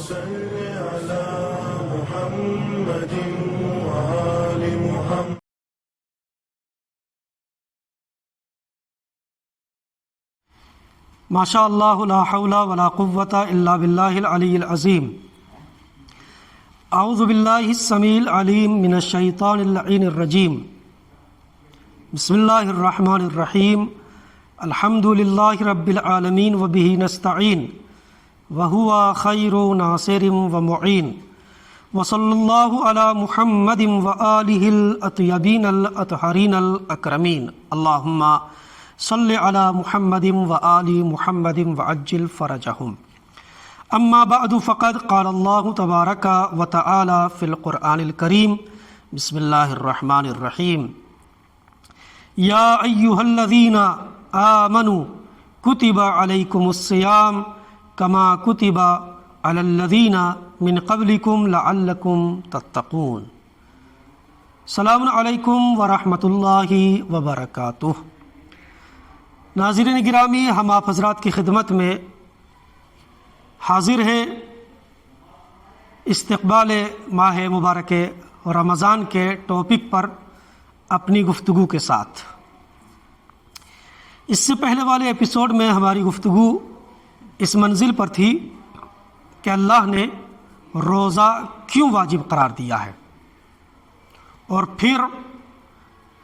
صل على محمد وآل محمد. ما شاء اللہ لا حول ولا قوة الا باللہ العلی العظیم. اعوذ باللہ السمیع العلیم من الشیطان اللعین الرجیم. بسم اللہ الرحمن الرحیم. الحمد للہ رب العالمین وبہ نستعین وہو خیر ناصر ومعین. وصلی اللہ علی محمد وآلہ الاطیبین الاطہرین الاکرمین. اللہم صلی علی محمد وآل محمد وعجل فرجہم. اما بعد فقد قال اللہ تبارک وتعالی فی القرآن الکریم. بسم اللہ الرحمن الرحیم. یا ایہا الذین آمنوا کتب علیکم الصیام کما کتب علی الذین من قبلکم لعلکم تتقون. السلام علیکم ورحمۃ اللہ وبرکاتہ. ناظرین گرامی، ہم آپ حضرات کی خدمت میں حاضر ہیں استقبال ماہ مبارک رمضان کے ٹاپک پر اپنی گفتگو کے ساتھ. اس سے پہلے والے ایپیسوڈ میں ہماری گفتگو اس منزل پر تھی کہ اللہ نے روزہ کیوں واجب قرار دیا ہے، اور پھر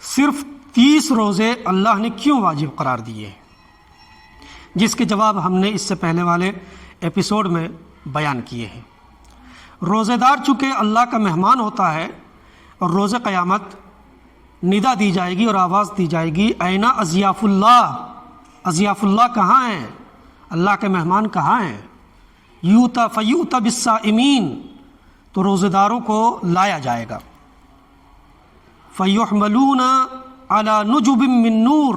صرف 30 روزے اللہ نے کیوں واجب قرار دیے ہیں، جس کے جواب ہم نے اس سے پہلے والے ایپیسوڈ میں بیان کیے ہیں. روزے دار چونکہ اللہ کا مہمان ہوتا ہے، اور روز قیامت ندا دی جائے گی اور آواز دی جائے گی، اینا اضیاف اللہ، اضیاف اللہ کہاں ہیں، اللہ کے مہمان کہاں ہیں. یوتا فیوتا بالصائمین، تو روزے داروں کو لایا جائے گا. فیحملون علی نجب من نور،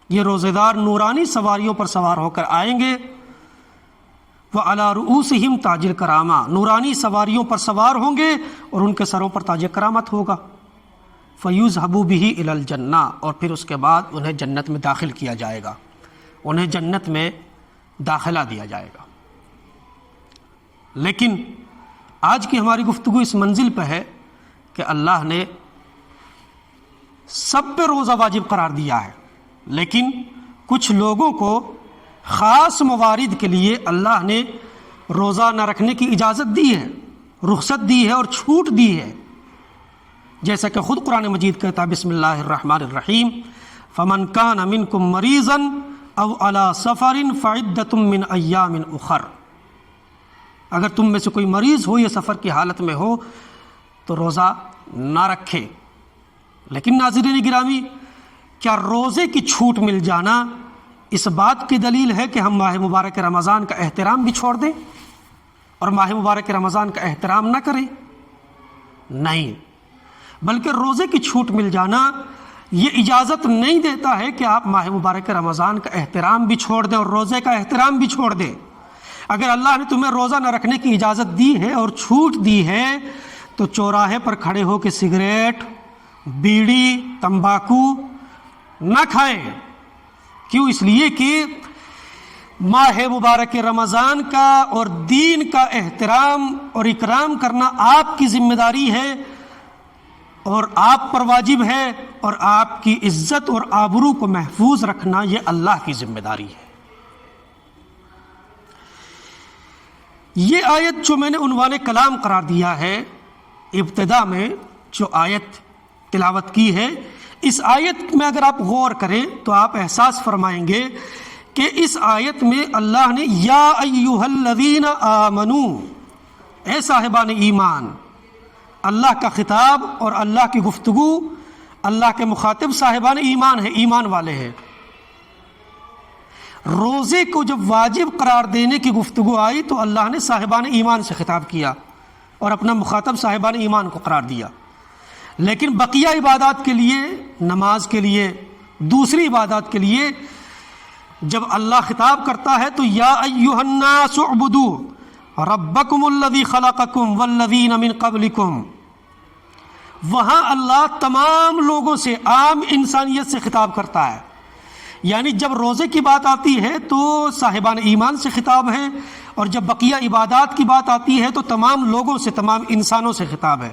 یہ روزے دار نورانی سواریوں پر سوار ہو کر آئیں گے. وعلی رؤوسہم تاج الکرامہ، نورانی سواریوں پر سوار ہوں گے اور ان کے سروں پر تاج کرامت ہوگا. فیذهب به الی الجنہ، اور پھر اس کے بعد انہیں جنت میں داخل کیا جائے گا، انہیں جنت میں داخلہ دیا جائے گا. لیکن آج کی ہماری گفتگو اس منزل پہ ہے کہ اللہ نے سب پہ روزہ واجب قرار دیا ہے، لیکن کچھ لوگوں کو خاص موارد کے لیے اللہ نے روزہ نہ رکھنے کی اجازت دی ہے، رخصت دی ہے اور چھوٹ دی ہے. جیسا کہ خود قرآن مجید کہتا ہے بسم اللہ الرحمن الرحیم. فمن کان منکم مریضا او علی سفر فعدۃ من ایام اخر، اگر تم میں سے کوئی مریض ہو یا سفر کی حالت میں ہو تو روزہ نہ رکھے. لیکن ناظرین گرامی، کیا روزے کی چھوٹ مل جانا اس بات کی دلیل ہے کہ ہم ماہ مبارک رمضان کا احترام بھی چھوڑ دیں اور ماہ مبارک رمضان کا احترام نہ کریں؟ نہیں، بلکہ روزے کی چھوٹ مل جانا یہ اجازت نہیں دیتا ہے کہ آپ ماہ مبارک رمضان کا احترام بھی چھوڑ دیں اور روزے کا احترام بھی چھوڑ دیں. اگر اللہ نے تمہیں روزہ نہ رکھنے کی اجازت دی ہے اور چھوٹ دی ہے تو چوراہے پر کھڑے ہو کے سگریٹ، بیڑی، تمباکو نہ کھائیں. کیوں؟ اس لیے کہ ماہ مبارک رمضان کا اور دین کا احترام اور اکرام کرنا آپ کی ذمہ داری ہے اور آپ پر واجب ہے، اور آپ کی عزت اور آبرو کو محفوظ رکھنا یہ اللہ کی ذمہ داری ہے. یہ آیت جو میں نے عنوان کلام قرار دیا ہے، ابتدا میں جو آیت تلاوت کی ہے، اس آیت میں اگر آپ غور کریں تو آپ احساس فرمائیں گے کہ اس آیت میں اللہ نے یا ایھا الذین آمنو، اے صاحبان ایمان، اللہ کا خطاب اور اللہ کی گفتگو، اللہ کے مخاطب صاحبان ایمان ہیں، ایمان والے ہیں. روزے کو جب واجب قرار دینے کی گفتگو آئی تو اللہ نے صاحبان ایمان سے خطاب کیا اور اپنا مخاطب صاحبان ایمان کو قرار دیا. لیکن بقیہ عبادات کے لیے، نماز کے لیے، دوسری عبادات کے لیے جب اللہ خطاب کرتا ہے تو یا ایھا الناس اعبدوا ربکم الذی خلقکم والذین من قبلکم، وہاں اللہ تمام لوگوں سے، عام انسانیت سے خطاب کرتا ہے. یعنی جب روزے کی بات آتی ہے تو صاحبان ایمان سے خطاب ہے، اور جب بقیہ عبادات کی بات آتی ہے تو تمام لوگوں سے، تمام انسانوں سے خطاب ہے۔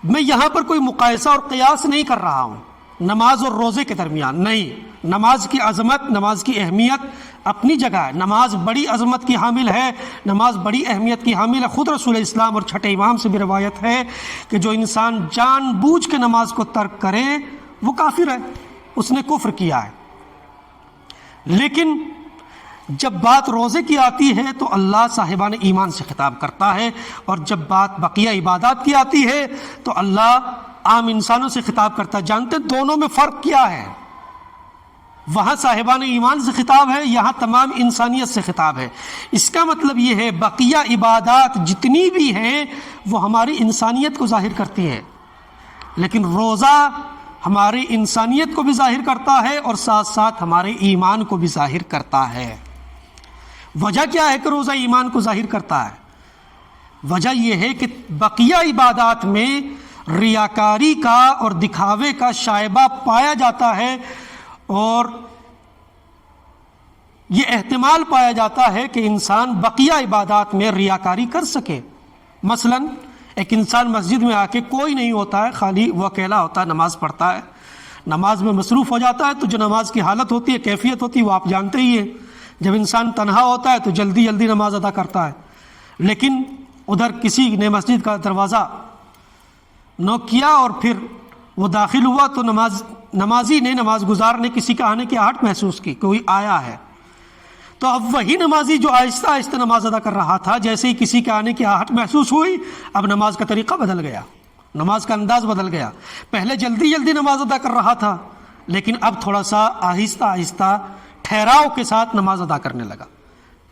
میں یہاں پر کوئی مقایسہ اور قیاس نہیں کر رہا ہوں نماز اور روزے کے درمیان، نہیں۔ نماز کی عظمت، نماز کی اہمیت اپنی جگہ ہے، نماز بڑی عظمت کی حامل ہے، نماز بڑی اہمیت کی حامل ہے۔ خود رسول اسلام اور چھٹے امام سے بھی روایت ہے کہ جو انسان جان بوجھ کے نماز کو ترک کرے وہ کافر ہے، اس نے کفر کیا ہے۔ لیکن جب بات روزے کی آتی ہے تو اللہ صاحبان ایمان سے خطاب کرتا ہے، اور جب بات بقیہ عبادات کی آتی ہے تو اللہ عام انسانوں سے خطاب کرتا ہے۔ جانتے ہیں دونوں میں فرق کیا ہے؟ وہاں صاحبان ایمان سے خطاب ہے، یہاں تمام انسانیت سے خطاب ہے۔ اس کا مطلب یہ ہے بقیہ عبادات جتنی بھی ہیں وہ ہماری انسانیت کو ظاہر کرتی ہیں، لیکن روزہ ہماری انسانیت کو بھی ظاہر کرتا ہے اور ساتھ ساتھ ہمارے ایمان کو بھی ظاہر کرتا ہے۔ وجہ کیا ہے کہ روزہ ایمان کو ظاہر کرتا ہے؟ وجہ یہ ہے کہ بقیہ عبادات میں ریاکاری کا اور دکھاوے کا شائبہ پایا جاتا ہے، اور یہ احتمال پایا جاتا ہے کہ انسان بقیہ عبادات میں ریاکاری کر سکے۔ مثلا ایک انسان مسجد میں آ کے کوئی نہیں ہوتا ہے، خالی وہ اکیلا ہوتا ہے، نماز پڑھتا ہے، نماز میں مصروف ہو جاتا ہے، تو جو نماز کی حالت ہوتی ہے، کیفیت ہوتی ہے، وہ آپ جانتے ہی ہیں۔ جب انسان تنہا ہوتا ہے تو جلدی جلدی نماز ادا کرتا ہے، لیکن ادھر کسی نے مسجد کا دروازہ نوک کیا اور پھر وہ داخل ہوا تو نمازی نے، نماز گزار نے کسی کا آنے کی آہٹ محسوس کی، کوئی آیا ہے۔ تو اب وہی نمازی جو آہستہ آہستہ نماز ادا کر رہا تھا، جیسے ہی کسی کے آنے کی آہٹ محسوس ہوئی، اب نماز کا طریقہ بدل گیا، نماز کا انداز بدل گیا۔ پہلے جلدی جلدی نماز ادا کر رہا تھا، لیکن اب تھوڑا سا آہستہ آہستہ ٹھہراؤ کے ساتھ نماز ادا کرنے لگا۔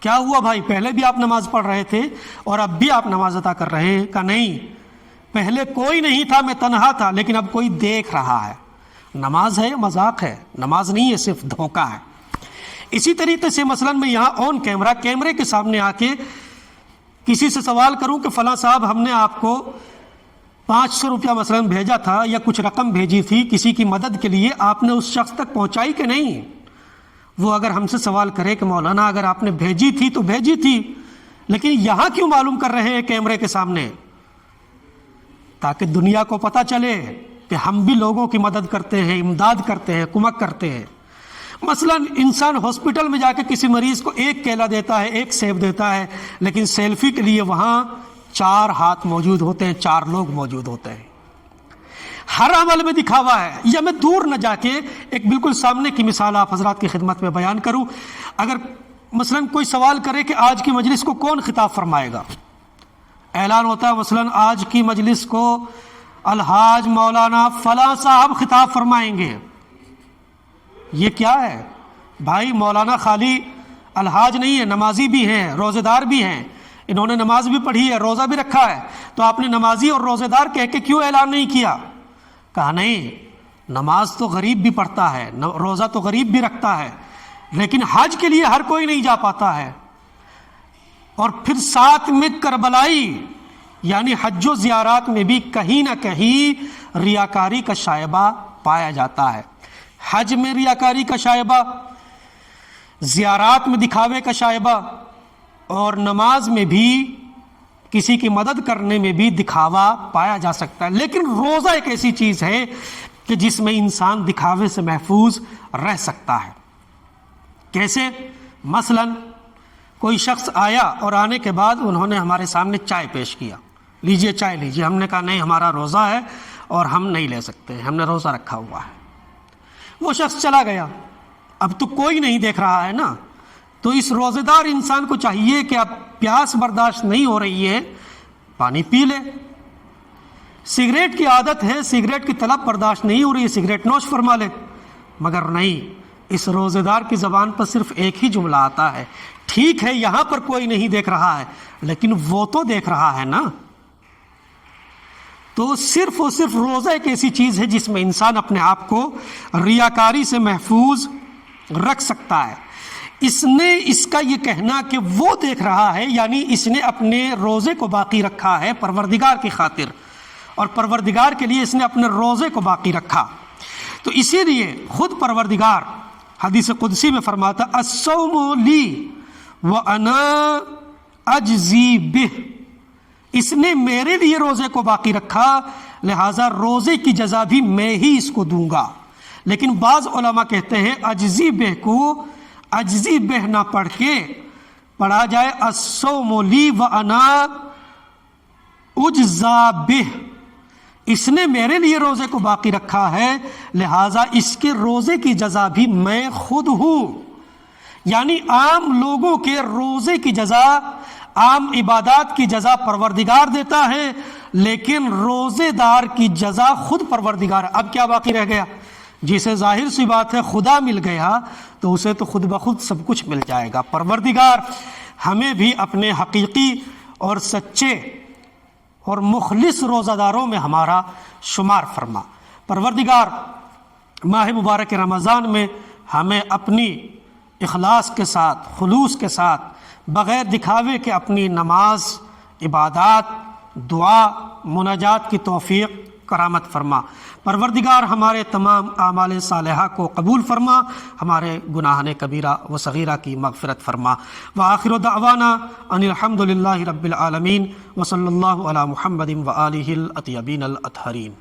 کیا ہوا بھائی؟ پہلے بھی آپ نماز پڑھ رہے تھے اور اب بھی آپ نماز ادا کر رہے ہیں؟ کہ نہیں، پہلے کوئی نہیں تھا، میں تنہا تھا، لیکن اب کوئی دیکھ رہا ہے۔ نماز ہے مذاق ہے، نماز نہیں ہے، صرف دھوکہ ہے۔ اسی طریقے سے مثلا میں یہاں آن کیمرے کے سامنے آ کے کسی سے سوال کروں کہ فلاں صاحب ہم نے آپ کو 500 روپیہ مثلا بھیجا تھا یا کچھ رقم بھیجی تھی کسی کی مدد کے لیے، آپ نے اس شخص تک پہنچائی کہ نہیں؟ وہ اگر ہم سے سوال کرے کہ مولانا اگر آپ نے بھیجی تھی تو بھیجی تھی، لیکن یہاں کیوں معلوم کر رہے ہیں کیمرے کے سامنے؟ تاکہ دنیا کو پتہ چلے کہ ہم بھی لوگوں کی مدد کرتے ہیں، امداد کرتے ہیں، کمک کرتے ہیں۔ مثلا انسان ہاسپٹل میں جا کے کسی مریض کو ایک کیلا دیتا ہے، ایک سیب دیتا ہے، لیکن سیلفی کے لیے وہاں 4 ہاتھ موجود ہوتے ہیں، 4 لوگ موجود ہوتے ہیں۔ ہر عمل میں دکھاوا ہے۔ یا میں دور نہ جا کے ایک بالکل سامنے کی مثال آپ حضرات کی خدمت میں بیان کروں۔ اگر مثلا کوئی سوال کرے کہ آج کی مجلس کو کون خطاب فرمائے گا، اعلان ہوتا ہے مثلا آج کی مجلس کو الحاج مولانا فلاں صاحب خطاب فرمائیں گے۔ یہ کیا ہے بھائی؟ مولانا خالی الحاج نہیں ہے، نمازی بھی ہیں، روزے دار بھی ہیں، انہوں نے نماز بھی پڑھی ہے، روزہ بھی رکھا ہے، تو آپ نے نمازی اور روزے دار کہہ کے کیوں اعلان نہیں کیا؟ کہا نہیں، نماز تو غریب بھی پڑھتا ہے، روزہ تو غریب بھی رکھتا ہے، لیکن حج کے لیے ہر کوئی نہیں جا پاتا ہے۔ اور پھر ساتھ میں کربلائی، یعنی حج و زیارات میں بھی کہیں نہ کہیں ریاکاری کا شائبہ پایا جاتا ہے۔ حج میں ریاکاری کا شائبہ، زیارات میں دکھاوے کا شائبہ، اور نماز میں بھی کسی کی مدد کرنے میں بھی دکھاوا پایا جا سکتا ہے۔ لیکن روزہ ایک ایسی چیز ہے کہ جس میں انسان دکھاوے سے محفوظ رہ سکتا ہے۔ کیسے؟ مثلا کوئی شخص آیا اور آنے کے بعد انہوں نے ہمارے سامنے چائے پیش کیا، لیجئے چائے لیجئے۔ ہم نے کہا نہیں، ہمارا روزہ ہے اور ہم نہیں لے سکتے، ہم نے روزہ رکھا ہوا ہے۔ وہ شخص چلا گیا، اب تو کوئی نہیں دیکھ رہا ہے نا، تو اس روزے دار انسان کو چاہیے کہ اب پیاس برداشت نہیں ہو رہی ہے، پانی پی لے۔ سگریٹ کی عادت ہے، سگریٹ کی طلب برداشت نہیں ہو رہی ہے، سگریٹ نوش فرما لے۔ مگر نہیں، اس روزے دار کی زبان پر صرف ایک ہی جملہ آتا ہے، ٹھیک ہے یہاں پر کوئی نہیں دیکھ رہا ہے، لیکن وہ تو دیکھ رہا ہے نا۔ تو صرف اور صرف روزہ ایک ایسی چیز ہے جس میں انسان اپنے آپ کو ریاکاری سے محفوظ رکھ سکتا ہے۔ اس کا یہ کہنا کہ وہ دیکھ رہا ہے، یعنی اس نے اپنے روزے کو باقی رکھا ہے پروردگار کی خاطر، اور پروردگار کے لیے اس نے اپنے روزے کو باقی رکھا۔ تو اسی لیے خود پروردگار حدیث قدسی میں فرماتا الصوم لی وانا اجزی بہ، اس نے میرے لیے روزے کو باقی رکھا لہٰذا روزے کی جزا بھی میں ہی اس کو دوں گا۔ لیکن بعض علماء کہتے ہیں اجزی بہ کو اجزی بہ نہ پڑھ کے پڑھا جائے الصوم لی وانا اجزا بہ، اس نے میرے لیے روزے کو باقی رکھا ہے لہٰذا اس کے روزے کی جزا بھی میں خود ہوں۔ یعنی عام لوگوں کے روزے کی جزا، عام عبادات کی جزا پروردگار دیتا ہے، لیکن روزے دار کی جزا خود پروردگار۔ اب کیا باقی رہ گیا؟ جسے ظاہر سی بات ہے خدا مل گیا تو اسے تو خود بخود سب کچھ مل جائے گا۔ پروردگار ہمیں بھی اپنے حقیقی اور سچے اور مخلص روزہ داروں میں ہمارا شمار فرما۔ پروردگار ماہ مبارک رمضان میں ہمیں اپنی اخلاص کے ساتھ، خلوص کے ساتھ، بغیر دکھاوے کے اپنی نماز، عبادات، دعا، مناجات کی توفیق کرامت فرما۔ پروردگار ہمارے تمام اعمال صالحہ کو قبول فرما، ہمارے گناہان کبیرہ و صغیرہ کی مغفرت فرما۔ وآخر دعوانا ان الحمد للہ رب العالمین وصلی اللہ علی محمد وآلہ الاطیبین الاطہرین۔